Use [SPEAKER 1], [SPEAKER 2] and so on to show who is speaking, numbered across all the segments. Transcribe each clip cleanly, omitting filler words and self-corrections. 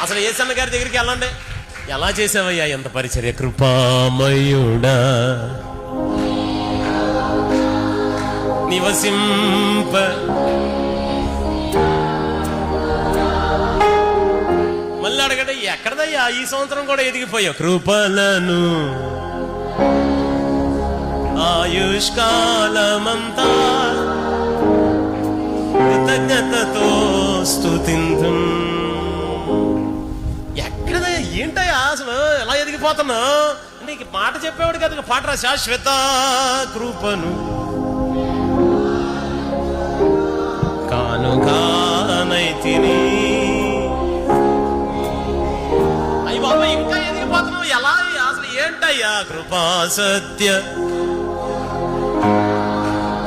[SPEAKER 1] అసలు యేసన్న గారి దగ్గరికి వెళ్ళండి. ఎలా చేసావయ్యా ఎంత పరిచర్య, కృపామయుడా నివసింప. మళ్ళీ అడగండి, ఎక్కడదయ్యా ఈ సంవత్సరం కూడా ఎదిగిపోయావు? కృపలను ఆయుష్కాలమంతా కృతజ్ఞతతో స్తుతింతు. ఎక్కడదయ్యా, ఏంటయ్యా అసలు ఎలా ఎదిగిపోతున్నా అంటే ఇక మాట చెప్పేవాడు కదా, పాట రా. శాశ్వత కృపను కానుకానైతిని. అయ్యి బాబా ఇంకా ఎదిగిపోతున్నావు, ఎలా అసలు ఏంటయ్యా? కృపా సత్య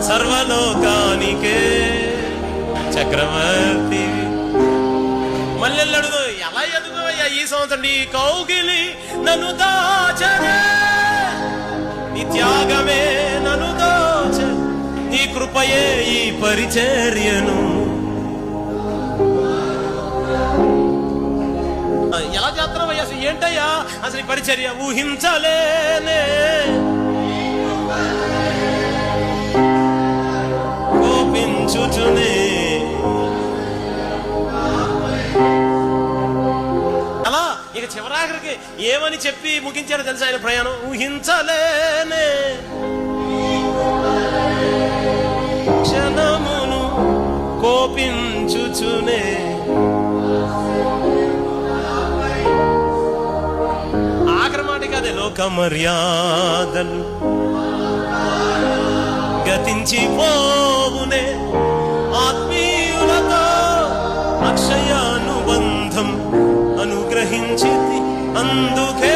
[SPEAKER 1] సర్వలోకానికే చక్రవర్తి. మళ్ళీ అడుగు, ఎలా ఎదుగోయ్యా ఈ సంవత్సరం? నీ కౌగిలి నన్ను దాచనే, నీ త్యాగమే నన్ను దాచ, నీ కృపయే ఈ పరిచర్యను. ఎలా చేస్తున్నావయ్యా? అసలు ఏంటయ్యా అసలు ఈ పరిచర్య? ఊహించలేనే, కోపించుచునే. అలా ఇక చివరాఖరికి ఏమని చెప్పి ముగించారో తెలుసా ఆయన ప్రయాణం? ఊహించలేనే క్షణమును కోపించుచునే. ఆఖరి మాట కాదే, లోక మర్యాదలు గతించిపోవునే, ఆత్మీయులతో అక్షయానుబంధం అనుగ్రహించి అందుకే